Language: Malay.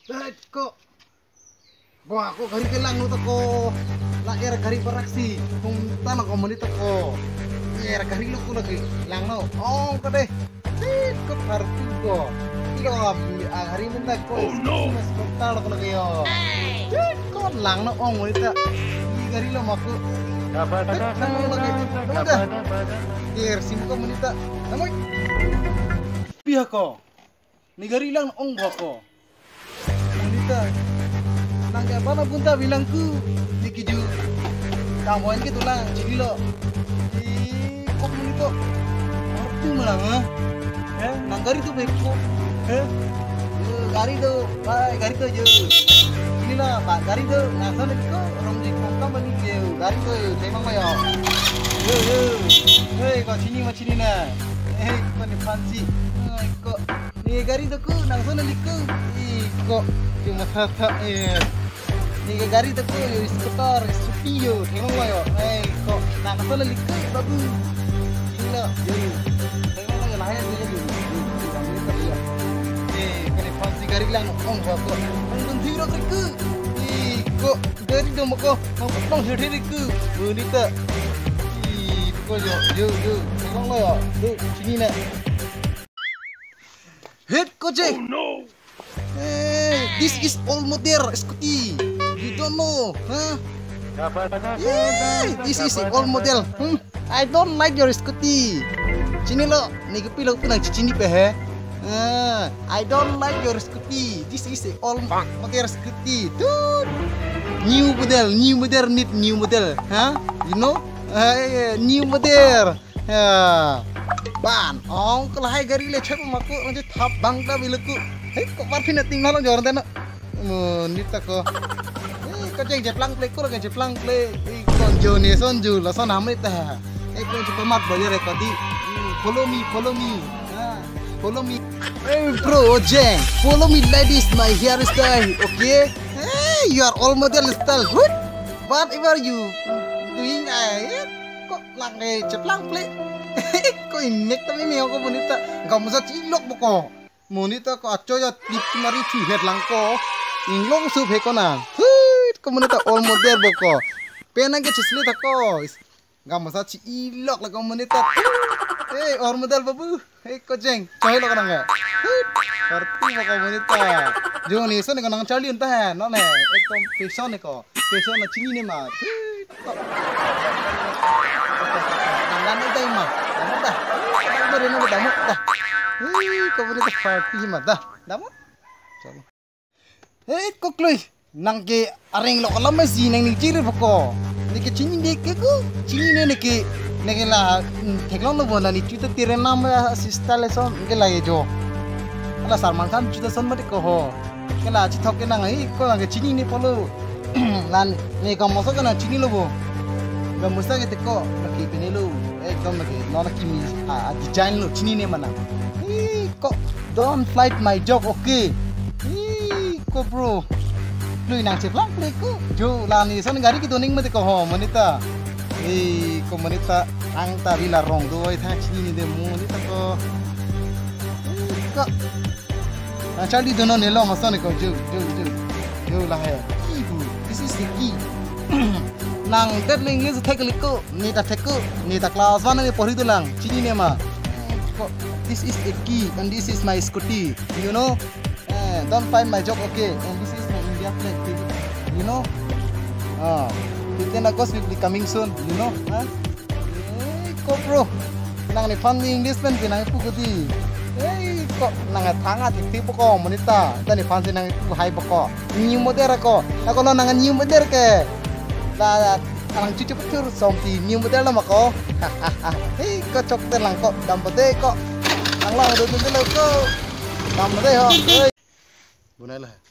Dahit ko. Buah ako gari kelang no ko. Laer gari beraksi. Kung tanah komunitas ko. Laer gari lo ko lagi lang no. Oh kade. Dahit ko partu ko. Ilo hari minta ko. Oh no. Mas kontal ko lagi yo. Dahit ko lang no ong wanita. Gari lo mako. Ger sim komunitas. Namoy. Pihak ko. Ni gari lang ong ko. Wanita. Nangga mana punta bilang ku dikiju kamuan gitu lang jadi lo kok menito arti malang nanggari tuh beko gari tuh gari tuh jauh ini lah pak gari tuh nasa itu orang di kota bani jauh gari tuh cemang mayo kok sini na kok ni fancy kok ni gari tuh ku nasa liku kok cuma tata Ni gari tu ko skuter, studio, tengok lah yo. Kok nak apa lagi ke babu? Gila, jadi tengok lah lahir dia jadi. Kena fancy gari lang ong ko. Ang thiro ke. Kok gari do mo ko, ang potong hiri ke. Bonita. Ko yo. Tengok lah yo. Sini na. Hit ko je. Oh no. This is all modern scooty. You don't know, huh? This is all model. I don't like your scooty. Sini lo, ni kepi lo tu nak cicini pe he. I don't like your scooty. This is all model scooty. Dude, new model need new model, huh? You know? New model. Ban, ong kelahai gari le cek maku, nanti thap bangda bilaku. Kok parfin nating nalong joran tena. Nita ko. Kau cek jeplang play, kau lagi jeplang play. Konjo ni sonju, lasan hamil tah. Kau cepat mat bayar rekodi. Follow me. Follow me. Hey bro, Ojeng, follow me ladies, my hairstyle, okay? Hey, you are all model style, good. Whatever you doing, kok lagi jeplang play. Kau inek tapi ni aku bonita. Kau masa cilok boko. Monita ko acho ya tip mari chu het langko. Inglong sup he kona. Komunita all model boko. Pena ke cisli tako. Gam masa ci ilok la komunita. All model babu. Ko jeng. Coy lo kana. Arti mo komunita. Jo ni so ni kana charli unta hai. No ne. Ekdom fashion ne ko. Fashion na chini ne ma. Nan ni dai ma. Dah. Bare no dah dah. Komunita party ma dah. Dah mo. Chalo. Kok loy. Nang ke areng lo kalam masih nang ni ciri poko. Ni ke cini dek ke ko. Cini ne ke la theklang lo bola ni chuta tere nam sista le son ke la ye jo. Ala Salman Khan chuta son mate ko ho. Ke la chi thok ke nang ko nang ke cini ni polo. Lan ni ka mosa kana cini lo bo. Ga musta ke ko na ke pinelo. Ekdom na ke no na ki mi design lo cini ne mana. Ko don't fight my job okay. Ko bro. Lui nang ceplang play ko. Jo lani son gari ki doning mate ko ho monita. Ko monita ang ta bila rong do ai tha chini de monita ko. Ko. Na chali dono ne lo mason ko jo. Jo la hai. This is the key. Nang det English thek liko ni ta class 1 ne pori dulang chini ne ma. Ko this is the key and this is my scooty. You know? Don't find my job okay. And this is you know, Weekend August will be coming soon, you know, huh? Kok bro, nang ni fan English pen pinang ipu gudi. Kok nang thanga tikti poko monita, dan ni fan nang ipu hai poko. New model ako lo nang new model ke. La ang cucu petur sompi new model lah mako. Kok cok lang kok dampete kok. Ang lang do ko. Dampete ho. Bunai lah.